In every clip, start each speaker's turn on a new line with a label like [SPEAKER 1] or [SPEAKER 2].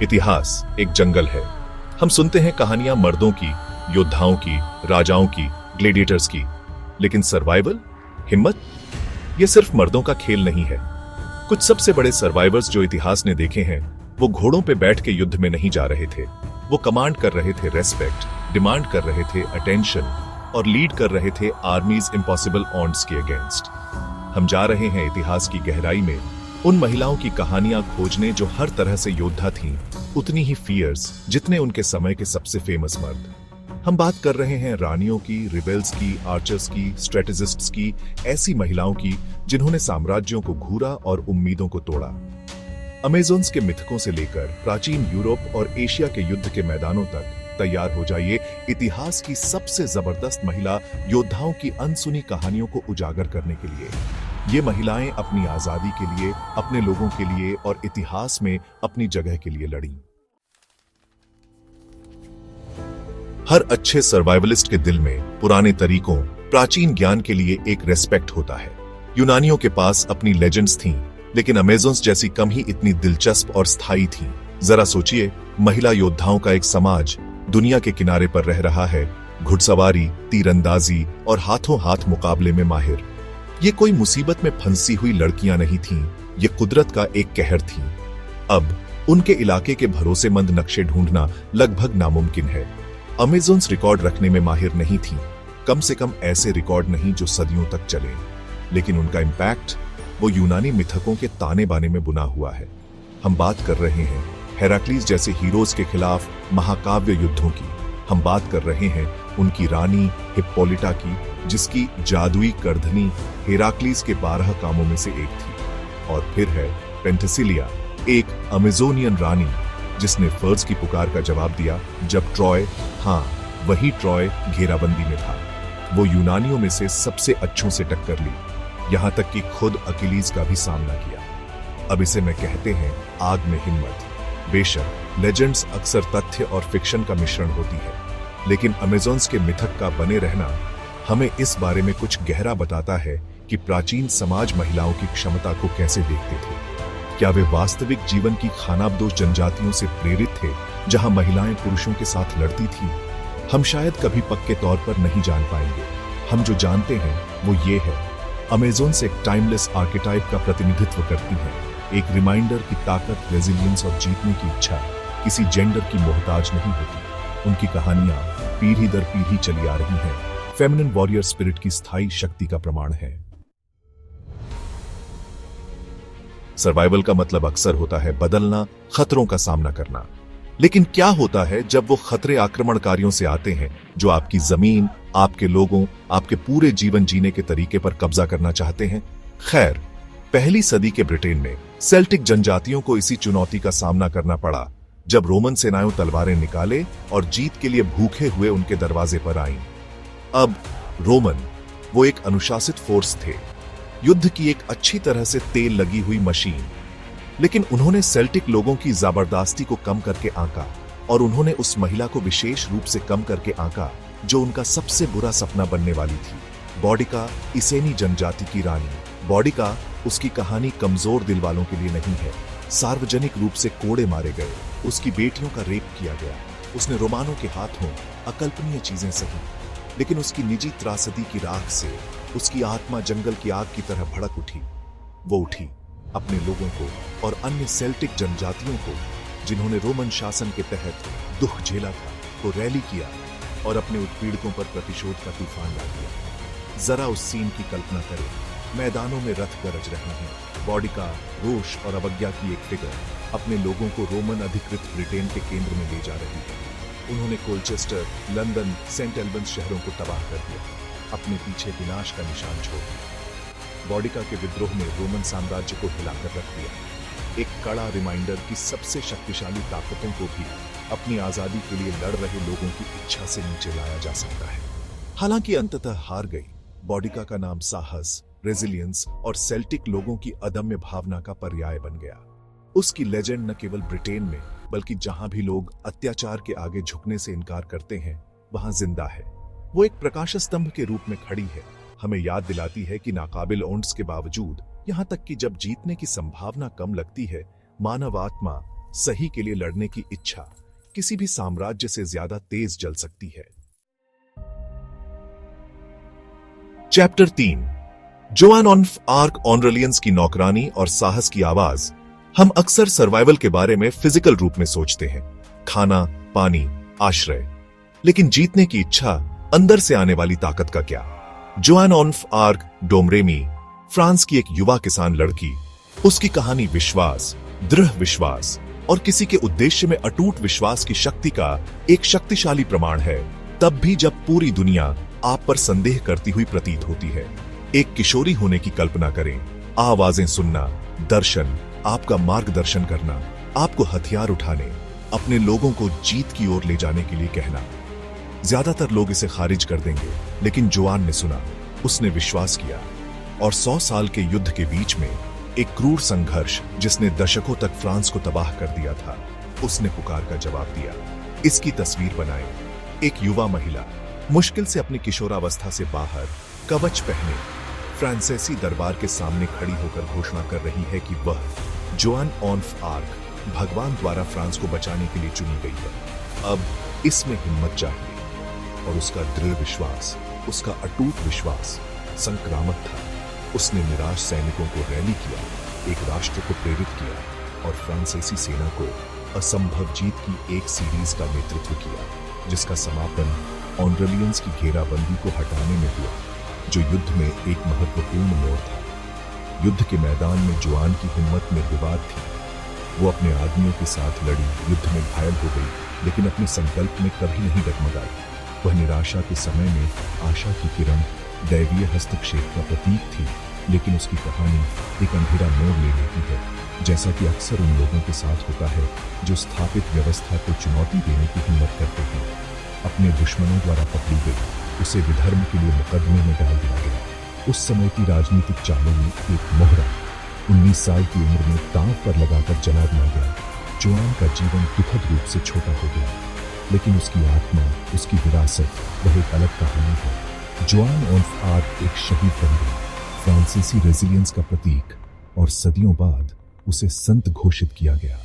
[SPEAKER 1] इतिहास एक जंगल है। हम सुनते हैं कहानियां मर्दों की, योद्धाओं की, राजाओं की, ग्लेडिएटर्स की, लेकिन सर्वाइवल, हिम्मत, ये सिर्फ मर्दों का खेल नहीं है। कुछ सबसे बड़े सर्वाइवर्स जो इतिहास ने देखे हैं, वो घोड़ों पे बैठ के युद्ध में नहीं जा रहे थे। वो कमांड कर रहे थे रेस्पेक्ट, डिमांड कर रहे थे अटेंशन और लीड कर रहे थे आर्मीज इम्पॉसिबल ऑड्स के अगेंस्ट। हम जा रहे हैं इतिहास की गहराई में, उन महिलाओं की कहानियां खोजने जो हर तरह से योद्धा थीं, उतनी ही फियर्स जितने उनके समय के सबसे फेमस मर्द। हम बात कर रहे हैं रानियों की, रिबेल्स की, आर्चर्स की, स्ट्रेटेजिस्ट्स की, ऐसी महिलाओं की जिन्होंने साम्राज्यों को घूरा और उम्मीदों को तोड़ा। अमेज़न्स के मिथकों से लेकर प्राचीन यूरोप और एशिया के युद्ध के मैदानों तक तैयार हो जाइए इतिहास की सबसे जबरदस्त महिला योद्धाओं की अनसुनी कहानियों को उजागर करने के लिए। ये महिलाएं अपनी आजादी के लिए, अपने लोगों के लिए और इतिहास में अपनी जगह के लिए लड़ी। हर अच्छे सर्वाइवलिस्ट के दिल में पुराने तरीकों, प्राचीन ज्ञान के लिए एक रेस्पेक्ट होता है। यूनानियों के पास अपनी लेजेंड्स थीं, लेकिन अमेज़न्स जैसी कम ही इतनी दिलचस्प और स्थायी थीं। जरा सोचिए, महिला योद्धाओं का एक समाज दुनिया के किनारे पर रह रहा है, घुड़सवारी, तीरंदाजी और हाथों हाथ मुकाबले में माहिर। ये कोई मुसीबत में फंसी हुई लड़कियां नहीं थीं, ये कुदरत का एक कहर थीं। अब उनके इलाके के भरोसेमंद नक्शे ढूंढना लगभग नामुमकिन है। अमेज़न्स रिकॉर्ड रखने में माहिर नहीं थीं, कम से कम ऐसे रिकॉर्ड नहीं जो सदियों तक चले, लेकिन उनका इंपैक्ट वो यूनानी मिथकों के ताने बाने में बुना हुआ है। हम बात कर रहे हैं हेराक्लीस जैसे हीरोज के खिलाफ महाकाव्य युद्धों की। हम बात कर रहे हैं उनकी रानी हिप्पोलिटा की, जिसकी जादुई करधनी हेराक्लीस के 12 कामों में से एक थी। और फिर है पेंथेसिलिया, एक अमेज़ोनियन रानी जिसने फर्ज की पुकार का जवाब दिया जब ट्रॉय, हाँ वही ट्रॉय, घेराबंदी में था। वो यूनानियों में से सबसे अच्छों से टक्कर ली, यहां तक कि खुद अकिलीज का भी सामना किया। अब इसे मैं कहते हैं आग में हिम्मत। बेशक लेजेंड्स अक्सर तथ्य और फिक्शन का मिश्रण होती है, लेकिन अमेज़न्स के मिथक का बने रहना हमें इस बारे में कुछ गहरा बताता है कि प्राचीन समाज महिलाओं की क्षमता को कैसे देखते थे। क्या वे वास्तविक जीवन की खानाबदोश जनजातियों से प्रेरित थे, जहां महिलाएं पुरुषों के साथ लड़ती थीं? हम शायद कभी पक्के तौर पर नहीं जान पाएंगे। हम जो जानते हैं वो ये है, अमेज़न्स एक टाइमलेस आर्केटाइप का प्रतिनिधित्व करती हैं, एक रिमाइंडर की ताकत, रेजिलियंस और जीतने की इच्छा किसी जेंडर की मोहताज नहीं होती। उनकी कहानियां पीढ़ी दर पीढ़ी चली आ रही हैं, फेमिनिन वॉरियर स्पिरिट की स्थायी शक्ति का प्रमाण है। सर्वाइवल का मतलब अक्सर होता है बदलना, खतरों का सामना करना। लेकिन क्या होता है जब वो खतरे आक्रमणकारियों से आते हैं जो आपकी जमीन, आपके लोगों, आपके पूरे जीवन जीने के तरीके पर कब्जा करना चाहते हैं? खैर, पहली सदी के ब्रिटेन में सेल्टिक जनजातियों को इसी चुनौती का सामना करना पड़ा जब रोमन सेनाएं तलवारें निकाले और जीत के लिए भूखे हुए उनके दरवाजे पर आईं। अब रोमन वो एक अनुशासित फोर्स थे, युद्ध की एक अच्छी तरह से तेल लगी हुई मशीन, लेकिन उन्होंने सेल्टिक लोगों की जबरदस्ती को कम करके आंका, और उन्होंने उस महिला को विशेष रूप से कम करके आंका जो उनका सबसे बुरा सपना बनने वाली थी, बॉडिका, इसेनी जनजाति की रानी। बॉडिका, उसकी कहानी कमजोर दिल वालों के लिए नहीं है। सार्वजनिक रूप से कोड़े मारे गए, उसकी बेटियों का रेप किया गया, उसने रोमानों के हाथों अकल्पनीय चीजें सही, लेकिन उसकी निजी त्रासदी की राख से उसकी आत्मा जंगल की आग की तरह भड़क उठी। वो उठी अपने लोगों को और अन्य सेल्टिक जनजातियों को, जिन्होंने रोमन शासन के तहत दुख झेला था, को रैली किया और अपने उत्पीड़कों पर प्रतिशोध का तूफान ला दिया। जरा उस सीन की कल्पना करें, मैदानों में रथ गरज रहे हैं, बॉडिका, रोष और अवज्ञा की एक फिगर अपने लोगों को रोमन अधिकृत ब्रिटेन के केंद्र में ले जा रही है। उन्होंने कोलचेस्टर, लंदन, सेंट एल्बन्स शहरों को तबाह कर दिया, अपने पीछे विनाश का निशान छोड़ दिया। बॉडिका के विद्रोह ने रोमन साम्राज्य को हिलाकर रख दिया, एक कड़ा रिमाइंडर कि सबसे शक्तिशाली ताकतों को भी अपनी आजादी के लिए लड़ रहे लोगों की इच्छा से नीचे लाया जा सकता है। हालांकि अंततः हार गई। बॉडिका का नाम साहस, रेजिलियंस और सेल्टिक लोगों की अदम्य भावना का पर्याय बन गया। उसकी लेजेंड न केवल ब्रिटेन में, बल्कि जहां भी लोग अत्याचार के आगे झुकने से इनकार करते हैं, वहां जिंदा है। वो एक प्रकाश स्तंभ के रूप में खड़ी है, हमें याद दिलाती है कि नाकाबिल ओंड्स के बावजूद, यहां तक कि जब जीतने की संभावना कम लगती है, मानव आत्मा सही के लिए लड़ने की इच्छा किसी भी साम्राज्य से ज्यादा तेज जल सकती है। चैप्टर 3 जोआन ऑफ आर्क ऑनरलियंस की नौकरानी और साहस की आवाज। हम अक्सर सर्वाइवल के बारे में फिजिकल रूप में सोचते हैं, खाना, पानी, आश्रय, लेकिन जीतने की इच्छा, अंदर से आने वाली ताकत का क्या? जोआन ऑफ आर्क डोमरेमी, फ्रांस की एक युवा किसान लड़की। उसकी कहानी विश्वास, दृढ़ विश्वास और किसी के उद्देश्य में अटूट विश्वास की शक्ति का एक शक्तिशाली प्रमाण है, तब भी जब पूरी दुनिया आप पर संदेह करती हुई प्रतीत होती है। एक किशोरी होने की कल्पना करें, आवाजें सुनना, दर्शन, आपका मार्गदर्शन करना, आपको हथियार उठाने, अपने लोगों को जीत की ओर ले जाने के लिए कहना। ज्यादातर लोग इसे खारिज कर देंगे, लेकिन जोआन ने सुना, उसने विश्वास किया और 100 साल के युद्ध के बीच में एक क्रूर संघर्ष जिसने दशकों तक फ्रांस को तबाह कर दिया था, उसने पुकार का जवाब दिया। इसकी तस्वीर बनाएं, एक युवा महिला मुश्किल से अपनी किशोरावस्था से बाहर, कवच पहने, फ्रांसीसी दरबार के सामने खड़ी होकर घोषणा कर रही है कि वह जोआन ऑफ आर्क भगवान द्वारा फ्रांस को बचाने के लिए चुनी गई है। अब इसमें हिम्मत चाहिए, और उसका दृढ़ विश्वास, उसका अटूट विश्वास संक्रामक था। उसने निराश सैनिकों को रैली किया, एक राष्ट्र को प्रेरित किया और फ्रांसीसी सेना को असंभव जीत की एक सीरीज का नेतृत्व किया, जिसका समापन ऑनरलियंस की घेराबंदी को हटाने में हुआ, जो युद्ध में एक महत्वपूर्ण मोड़ था। युद्ध के मैदान में जोआन की हिम्मत निर्विवाद थी। वो अपने आदमियों के साथ लड़ी, युद्ध में घायल हो गई, लेकिन अपने संकल्प में कभी नहीं डगमगाई। वह निराशा के समय में आशा की किरण, दैवीय हस्तक्षेप का प्रतीक थी, लेकिन उसकी कहानी एक अंधेरा मोड़ ले लेती है, जैसा कि अक्सर उन लोगों के साथ होता है जो स्थापित व्यवस्था को चुनौती देने की हिम्मत करते हैं। अपने दुश्मनों द्वारा पकड़ी गई, उसे विधर्म के लिए मुकदमे में डाल दिया गया। उस समय की राजनीतिक चालों में एक मोहरा 19 साल की उम्र में दांव पर लगाकर जला दिया गया। जोआन का जीवन दुखद रूप से छोटा हो गया, लेकिन उसकी आत्मा, उसकी विरासत, वह एक अलग कहानी है। जोआन ऑफ आर्क एक शहीद बन गई, फ्रांसीसी रेजिलियंस का प्रतीक, और सदियों बाद उसे संत घोषित किया गया।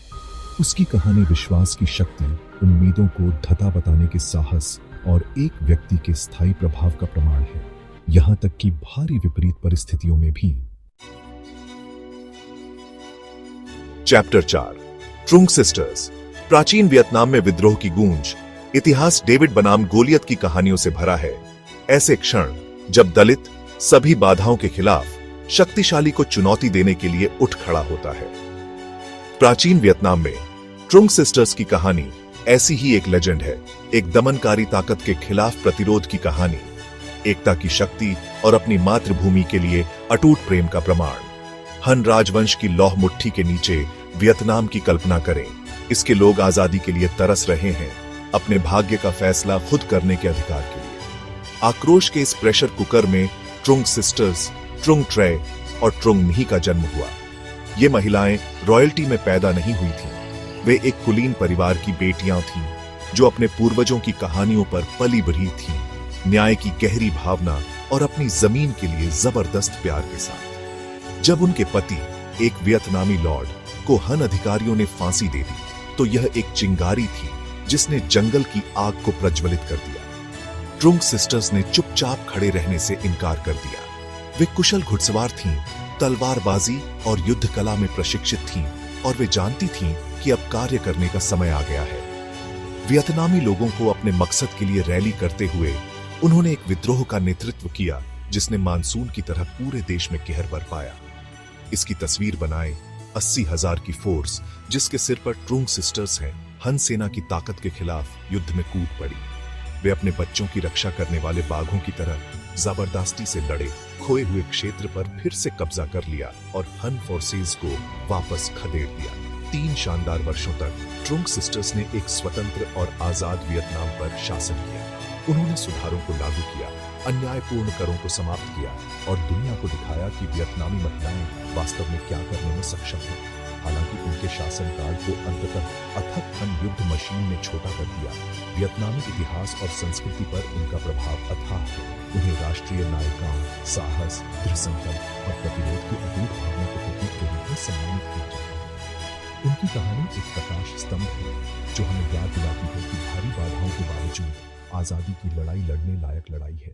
[SPEAKER 1] उसकी कहानी विश्वास की शक्ति, उम्मीदों को धता बताने के साहस और एक व्यक्ति के स्थायी प्रभाव का प्रमाण है, यहां तक कि भारी विपरीत परिस्थितियों में भी। Chapter 4 Trung sisters. प्राचीन वियतनाम में विद्रोह की गूंज, इतिहास डेविड बनाम गोलियत की कहानियों से भरा है। ऐसे क्षण जब दलित सभी बाधाओं के खिलाफ शक्तिशाली को चुनौती देने के लिए उठ खड़ा होता है। प्राचीन वियतनाम में ट्रुंग सिस्टर्स की कहानी ऐसी ही एक लेजेंड है, एक दमनकारी ताकत के खिलाफ प्रतिरोध की कहानी, एकता की शक्ति और अपनी मातृभूमि के लिए अटूट प्रेम का प्रमाण। हन राजवंश की लौह मुट्ठी के नीचे वियतनाम की कल्पना करें। इसके लोग आजादी के लिए तरस रहे हैं, अपने भाग्य का फैसला खुद करने के अधिकार के लिए। आक्रोश के इस प्रेशर कुकर में ट्रुंग सिस्टर्स, ट्रुंग ट्रे और ट्रुंग न्ही का जन्म हुआ। ये महिलाएं रॉयल्टी में पैदा नहीं हुई थीं, वे एक कुलीन परिवार की बेटियां थीं, जो अपने पूर्वजों की कहानियों पर पली बढ़ी थीं, न्याय की गहरी भावना और अपनी जमीन के लिए जबरदस्त प्यार के साथ। जब उनके पति, एक वियतनामी लॉर्ड, को हन अधिकारियों ने फांसी दे दी, तो यह एक चिंगारी थी जिसने जंगल की आग को प्रज्वलित कर दिया। ट्रुंग सिस्टर्स ने चुपचाप खड़े रहने से इनकार कर दिया। वे कुशल घुड़सवार थीं, तलवारबाजी और युद्ध कला में प्रशिक्षित थीं, और वे जानती थीं कि अब कार्य करने का समय आ गया है। वियतनामी लोगों को अपने मकसद के लिए रैली करते हुए उन्होंने एक विद्रोह का नेतृत्व किया, जिसने मानसून की तरह पूरे देश में कहर बरपाया। इसकी तस्वीर बनाए 80,000 की फोर्स, जिसके सिर पर ट्रुंग सिस्टर्स हैं, हन सेना की ताकत के खिलाफ युद्ध में कूद पड़ी। वे अपने बच्चों की रक्षा करने वाले बाघों की तरह जबरदस्ती से लड़े, खोए हुए क्षेत्र पर फिर से कब्जा कर लिया और हन फोर्सेस को वापस खदेड़ दिया। 3 शानदार वर्षों तक ट्रुंग सिस्टर्स ने एक स्वतंत्र और आजाद वियतनाम पर शासन किया। उन्होंने सुधारों को लागू किया, अन्यायपूर्ण करों को समाप्त किया और दुनिया को दिखाया कि वियतनामी महिलाएं वास्तव में क्या करने में सक्षम हैं। हालांकि उनके शासनकाल को अंततः अथक हन युद्ध मशीन ने छोटा कर दिया, वियतनामी इतिहास और संस्कृति पर उनका प्रभाव अथाह है। उन्हें राष्ट्रीय नायिकाओं, साहस, दृढ़ संकल्प और प्रतिरोध की अटूट भावना के प्रतीक के रूप में सम्मानित किया जाता है।
[SPEAKER 2] उनकी कहानी एक प्रकाश स्तंभ है जो हमें याद दिलाती है कि भारी बाधाओं के बावजूद आजादी की लड़ाई लड़ने लायक लड़ाई है।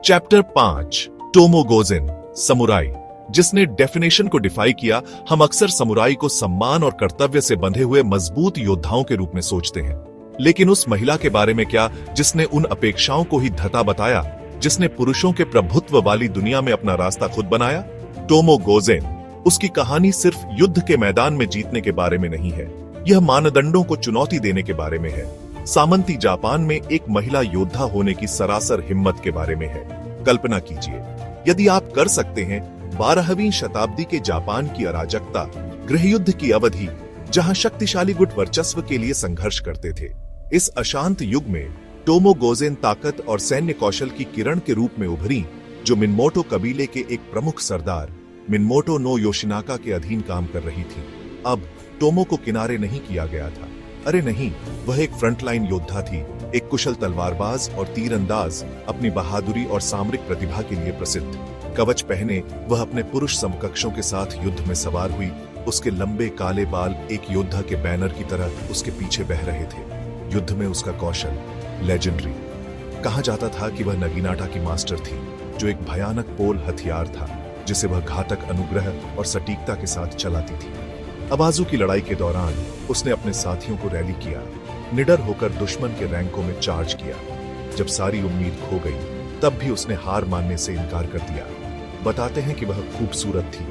[SPEAKER 1] Chapter 5 Tomoe Gozen samurai. जिसने डेफिनेशन को डिफाई किया। हम अक्सर समुराई को सम्मान और कर्तव्य से बंधे हुए मजबूत योद्धाओं के रूप में सोचते हैं, लेकिन उस महिला के बारे में क्या जिसने उन अपेक्षाओं को ही धता बताया, जिसने पुरुषों के प्रभुत्व वाली दुनिया में अपना रास्ता खुद बनाया। टोमो गोजेन। उसकी कहानी सिर्फ युद्ध के मैदान में जीतने के बारे में नहीं है, यह मानदंडों को चुनौती देने के बारे में है। सामंती जापान में एक महिला योद्धा होने की सरासर हिम्मत के बारे में है। कल्पना कीजिए, यदि आप कर सकते हैं 12वीं शताब्दी के जापान की अराजकता, गृहयुद्ध की अवधि, जहां शक्तिशाली गुट वर्चस्व के लिए संघर्ष करते थे। इस अशांत युग में टोमो गोजेन ताकत और सैन्य कौशल की किरण के रूप में उभरी, जो मिनमोटो कबीले के एक प्रमुख सरदार मिनमोटो नो योशिनाका के अधीन काम कर रही थी। अब टोमो को किनारे नहीं किया गया था। अरे नहीं, वह एक फ्रंटलाइन योद्धा थी, एक कुशल तलवारबाज और तीरंदाज, अपनी बहादुरी और सामरिक प्रतिभा के लिए प्रसिद्ध। कवच पहने वह अपने पुरुष समकक्षों के साथ युद्ध में सवार हुई। उसके लंबे काले बाल एक योद्धा के बैनर की तरह उसके पीछे बह रहे थे। युद्ध में उसका कौशल लेजेंडरी। कहा जाता था कि वह नगीनाटा की मास्टर थी, जो एक भयानक पोल हथियार था जिसे वह घातक अनुग्रह और सटीकता के साथ चलाती थी। अबाजू की लड़ाई के दौरान उसने अपने साथियों को रैली किया, निडर होकर दुश्मन के रैंकों में चार्ज किया। जब सारी उम्मीद खो गई, तब भी उसने हार मानने से इनकार कर दिया। बताते हैं कि वह खूबसूरत थी,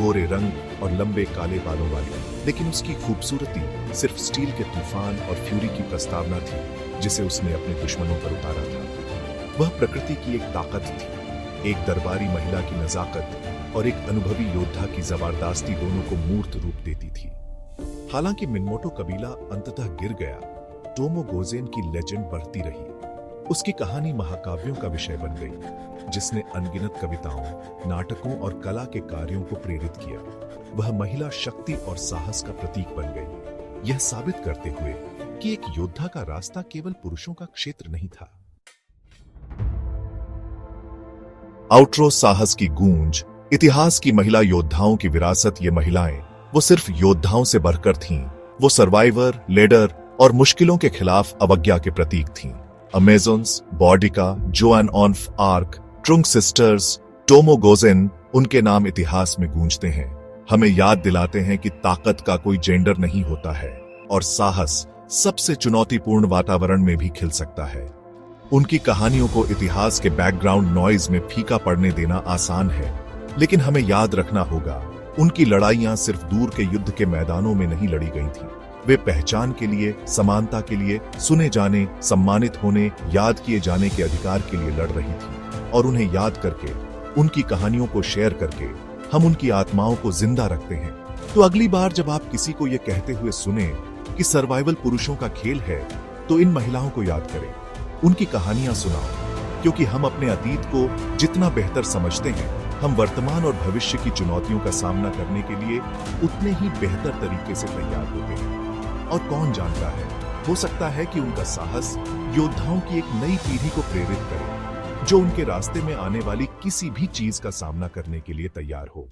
[SPEAKER 1] गोरे रंग और लंबे काले बालों वाली, लेकिन उसकी खूबसूरती सिर्फ स्टील के तूफान और फ्यूरी की प्रस्तावना थी जिसे उसने अपने दुश्मनों पर उतारा था। वह प्रकृति की एक ताकत थी, एक दरबारी महिला की नजाकत और एक अनुभवी योद्धा की जबरदस्ती दोनों को मूर्त रूप देती थी। हालांकि मिनमोटो कबीला अंततः गिर गया, टोमो गोजेन की लेजेंड बढ़ती रही। उसकी कहानी महाकाव्यों का विषय बन गई, जिसने अनगिनत कविताओं, नाटकों और कला के कार्यों को प्रेरित किया। वह महिला शक्ति और साहस का प्रतीक बन गई, यह साबित करते हुए कि एक योद्धा का रास्ता केवल पुरुषों का क्षेत्र नहीं था। आउट्रो साहस की गूंज। इतिहास की महिला योद्धाओं की विरासत। ये महिलाएं वो सिर्फ योद्धाओं से बढ़कर थीं, वो सर्वाइवर, लीडर और मुश्किलों के खिलाफ अवज्ञा के प्रतीक थीं। Amazons, Boudica, Joan of Arc, Trung sisters, Tomoe Gozen, उनके नाम इतिहास में गूंजते हैं, हमें याद दिलाते हैं कि ताकत का कोई जेंडर नहीं होता है और साहस सबसे चुनौतीपूर्ण वातावरण में भी खिल सकता है। उनकी कहानियों को इतिहास के बैकग्राउंड नॉइज में फीका पड़ने देना आसान है, लेकिन हमें याद रखना होगा, उनकी लड़ाइयां सिर्फ दूर के युद्ध के मैदानों में नहीं लड़ी गई थीं। वे पहचान के लिए, समानता के लिए, सुने जाने, सम्मानित होने, याद किए जाने के अधिकार के लिए लड़ रही थी। और उन्हें याद करके, उनकी कहानियों को शेयर करके हम उनकी आत्माओं को जिंदा रखते हैं। तो अगली बार जब आप किसी को यह कहते हुए सुने कि सर्वाइवल पुरुषों का खेल है, तो इन महिलाओं को याद करें, उनकी कहानियां सुनाओ, क्योंकि हम अपने अतीत को जितना बेहतर समझते हैं, हम वर्तमान और भविष्य की चुनौतियों का सामना करने के लिए उतने ही बेहतर तरीके से तैयार होते हैं। और कौन जानता है, हो सकता है कि उनका साहस योद्धाओं की एक नई पीढ़ी को प्रेरित करे, जो उनके रास्ते में आने वाली किसी भी चीज का सामना करने के लिए तैयार हो।